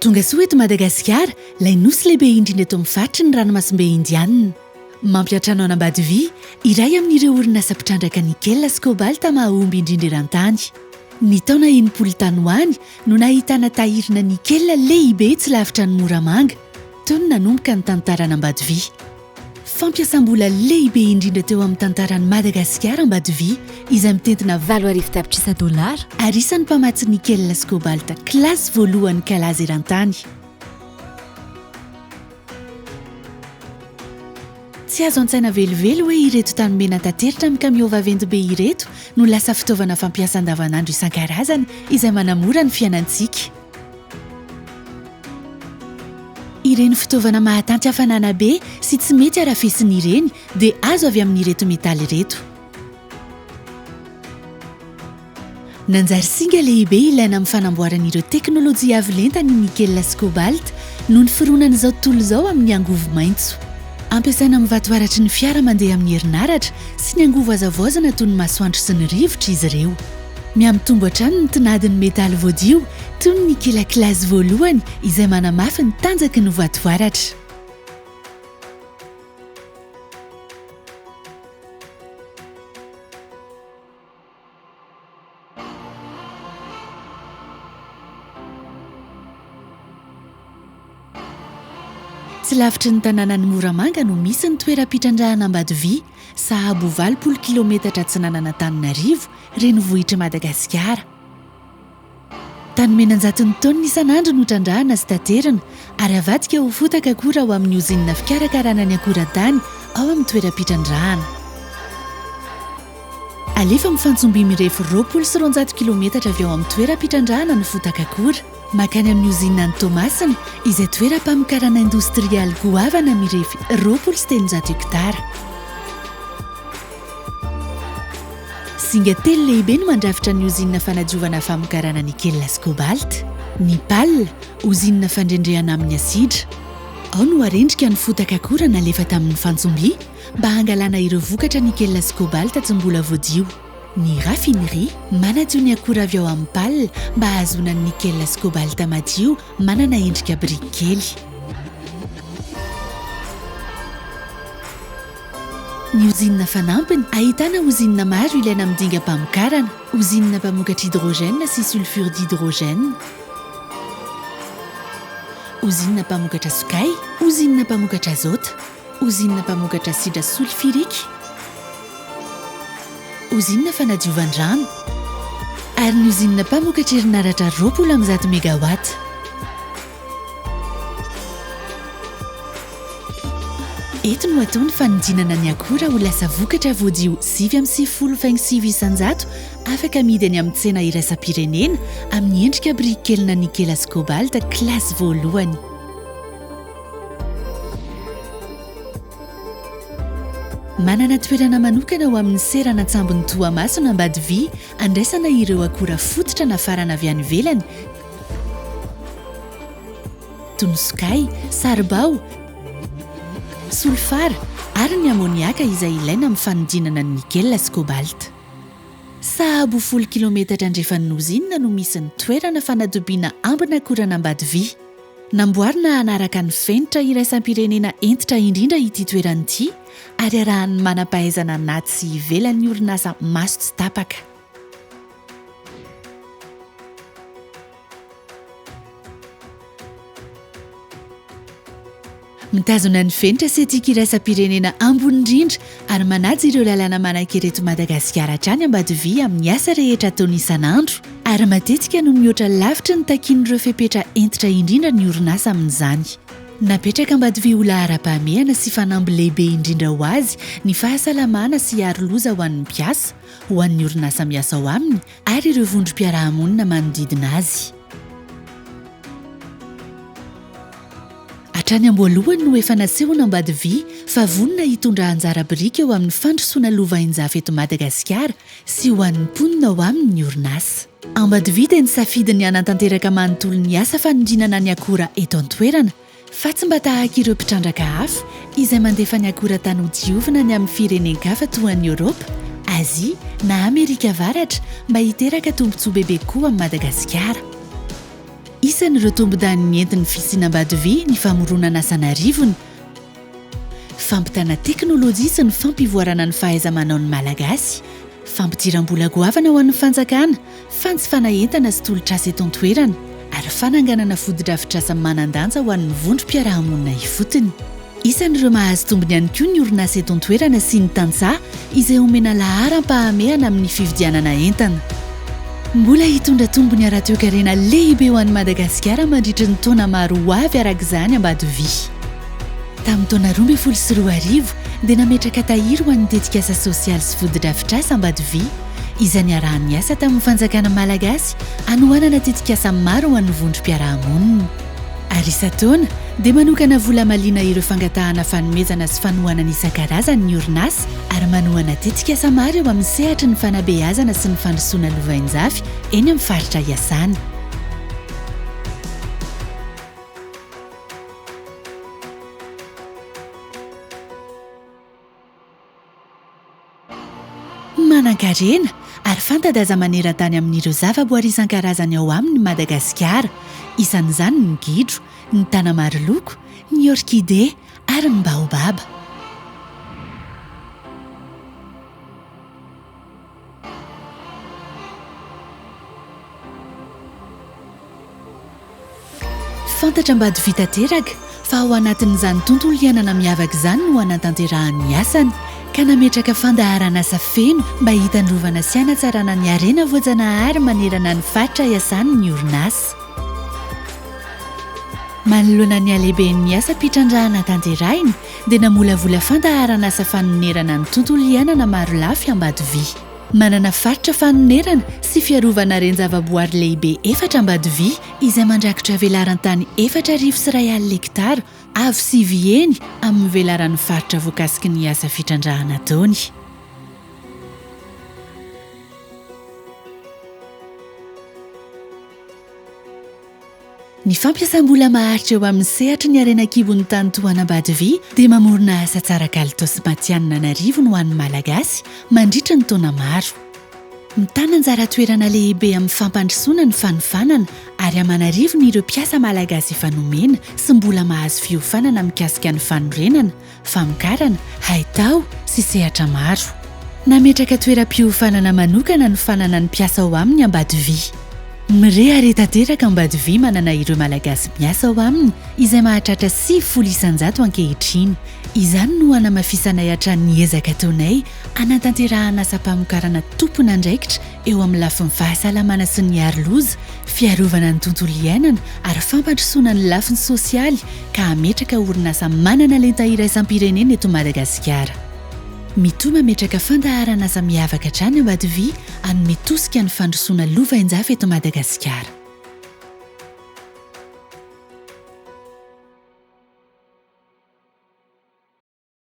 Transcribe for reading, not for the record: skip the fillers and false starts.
tonga soa eto Madagasikara ilay nosy lehibe indrindra eto amin'ny faritry ny ranomasimbe indianina. Mampiatrano any Ambatovy, iray amin'ireo orinasa mpitrandraka nikel sy kobalta mahomby indrindra eran-tany. Ny taona 80 tany ho any no nahitana tahirina nikel lehibe tsy lavitra ny Moramanga, toy ny nanomboka ny tantarany Ambatovy. Fampiasam-bola lehibe indrindra teo amin'ny tantaran'i Madagasikara Ambatovy, izay mitentina $20,000 ary isan'ny mpamatsy nikel sy kobalta klasy voalohany kalaza eran-tany. Tsy azo an-tsaina velively hoe ireto tanomena tanteritra amin'ny kamiao vaventy be ireto no lasa fitaovana fampiasa andavanandro isan-karazany izay manamora ny fiainantsika. Ireny fitaovana mahatanty hafanana be sy tsy mety arafesin'ireny dia azo avy amin'ireto metaly ireto. Nanjary singa lehibe ilaina amin'ny fanamboaran'ireo teknôlôjia avo lenta ny nikel sy kobalta noho ny fironan'izao tontolo izao amin'ny angovo maitso. Ampiasaina amin'ny vatoaratry ny fiara mandeha amin'ny herinaratra sy ny angovo hazavaozana toy ny masoandro sy ny rivotra izy ireo. Miamitombo hatrany ny tinadin'ny metaly voadio toy ny nikel klasy voalohany izay manamafy ny tanjaky ny vatoaratra. Tsy lavitry ny tanànan'ny Moramanga no misy ny Toerampitrandrahana Ambatovy, sahabo 20 kilometatra atsinanana Antananarivo, renivohitr'i Madagasikara. Tanomenanjaton'ny taona isan'andro no trandrahana sy taterina ary avadika ho fotaka akora ao amin'ny Ozinina fikarakarana ny akoran-tany ao amin'ny Toerampitrandrahana. Alefa amin'ny Fantsomby mirefy 20 kilometatra avy ao amin'ny Toerampitrandrahana ny fotaka akora, makany amin'ny Ozinina ny Tomasina izay toeram-pamokarana industrialy goavana mirefy 20 hektara. Singa telo lehibe no mandrafitra ny Ozinina fanadiovana famokarana nikel sy kobalta, ny pal, Ozinina fandrendrehana amin'ny asidra. Ao no arendrika ny fotaka akora nalefa tamin'ny Fantsomby mba hangalana ireo vokatra nikel sy kobalta tsy mbola voadio. Ny rafinerie manadio ny akora avy ao amin'ny pal mba ahazoana ny nikel sy kobalta madio manana endrika biriky kely. Ny Ozinina fanampiny ahitana Ozinina maro ilaina amin'ny dingam-pamokarana, Ozinina mpamokatra hydrogène sy sulfure d'hydrogène, Ozinina mpamokatra sokay, Ozinina mpamokatra azota, Ozinina mpamokatra asidra sulfurika, Ozinina fanadiovan-drano ary ny Ozinina mpamokatra herinaratra 20 megawatt. Eto no ataony fanodinana ny akora ho lasa vokatra voadio 7,95 afaka amidy any amin'ny tsena iraisam-pirenena amin'ny endrika biriky kely na nikel sy kobalta klasy voalohany. Manana toerana manokana ho amin'ny Seranantsambo ny Toamasina Ambatovy andraisana ireo akora fototra nafarana avy any ivelany toy ny sokay, saribao, sulfara ary ny amoniaka izay ilaina amin'ny fanodinana ny nikel sy kobalta. Sahabo 10 kilometatra andrefan'ny Ozinina no misy ny toerana fanadobiana ambina akorana Ambatovy. Namboarina anaraka ny Fenitra iraisam-pirenena entitra indrindra ity toerana ity ary arahany manam-pahaizana naty sy ivelan'ny orinasa maso tsy tapaka. Mitazona ny Fenitra sy etika iraisam-pirenena ambony indrindra ary manaja ireo lalàna manan-kereto Madagasikara hatrany Ambatovy amin'ny asa rehetra ataony isan'andro ary matetika no mihoatra lavitra ny takian'ireo fepetra entitra indrindra ny orinasa amin'izany. Napetraka Ambatovy ho lahara-pahamehana sy fanamby lehibe indrindra ho azy ny fahasalamana sy aro-loza ho an'ny mpiasa, ho an'ny orinasa miasa ao aminy ary ireo vondrom-piarahamonina manodidina azy. Hatrany amboalohany no efa nasehona Ambatovy fa vonona hitondra anjara biriky eo amin'ny fandrosoana lova-hinjafy eto Madagasikara sy ho an'ny mponina ao aminy ny orinasa. Ambatovy dia nisafidiny hanatanteraka manontolo ny asa fanodinana ny akora eto an-toerana fa tsy mba tahaka ireo mpitrandraka hafa izay mandefa ny akora tany ho diovina ny amin'ny firenenkafa toa an'i Eoropa, Azia na Amerika Avaratra mba hiteraka tombotsoa bebe koa amin'ny Madagasikara. isan'ireo tombon-daniny entin'ny fisian'Ambatovy ny famoronan'asa narivony, fampitana teknôlôjia sy ny fampivoarana ny fahaiza-manao ny Malagasy, fampidiram-bola goavana ho an'ny fanjakana, fantsifana entana sy tolotr'asa eto an-toerana, ary fananganana fodir-drafitr'asa manan-danja ho an'ny vondrom-piarahamonina ifotony. Isan'ireo mahazo tombony ihany koa ny orinasa eto an-toerana sy ny tantsaha izay omena laharam-pahamehana amin'ny fividianana entana. Mbola hitondra tombony ara-toekarena lehibe ho an'ny Madagasikara mandritra ny taona maro ho avy arak'izany Ambatovy. Tamin'ny taona 2024 dia nametraka tahiry ho an'ny tetikasa sôsialy sy fodir-drafitr'asa Ambatovy, izay niarahan'ny asa tamin'ny fanjakana Malagasy hanohanana tetikasa maro ho an'ny vondrom-piarahamonina. Ary isa-taona dia manokana vola maliana ireo fangatahana fanomezana sy fanohanana isan-karazany ny orinasa ary manohana tetikasa maro eo amin'ny sehatra ny fanabeazana sy ny fandrosoana lovain-jafy eny amin'ny faritra iasana. Manan-karena ary fanta-daza maneran-tany amin'ireo zava-boary isan-karazany ao amin'ny Madagasikara, isan'izany ny gidro, ny tanamaro loko, ny orkide ary ny baobaba. Fantatra Ambatovy tanteraka fa ao anatin'izany tontolo iainana miavaka izany no hanatanterahan'ny asany, ka nametraka fandaharan'asa feno mba hitandrovana sy hanatsarana ny harena voajanahary manerana ny faritra iasany ny orinasa. Manoloana ny alehiben'ny asa mpitrandrahana tanterahiny dia namolavola fandaharan'asa fanonerana ny tontolo iainana maro lafy Ambatovy. Manana faritra fanonerana sy fiarovana reny-javaboary lehibe 4 Ambatovy izay mandrakotra velaran-tany 4,3 hektara avy sy vieny amin'ny velaran'ny faritra voakasiky ny asa fitrandrahana taony. Ny fampiasam-bola maharitra eo amin'ny sehatra ny harena-kibon'ny tany toana Ambatovy dia mamorona asa tsara kalitao sy matianina narivony ho an'ny Malagasy mandritra ny taona maro. Mitana anjara toerana lehibe amin'ny fampandrosoana ny fanofanana ary amanarivo ny ireo mpiasa Malagasy fanomena sy mbola mahazo fiofanana mikasika ny fanorenana, famokarana, haitao sy sehatra maro. Nametraka toeram-piofanana manokana ny fanana ny mpiasa ao amin'ny Ambatovy. Mirehare tanteraka Ambatovy manana ireo Malagasy miasa ao aminy izay mahatratra 9,000 isan-jato ankehitriny. Izany no hanamafisanay hatramin'ny ezaka taonay hanatanterahana asa-pamokarana tompona andraikitra eo amin'ny lafin'ny fahasalamana sy ny aro-loza, fiarovana ny tontolo iainana ary fampandrosoana ny lafiny sôsialy ka hametraka orinasa manana lenta iraisam-pirenena eto Madagasikara. Mitoa mametraka fandaharan'asa miavaka hatrany Ambatovy hanome tosika ny fandrosoana lovain-jafy eto Madagasikara.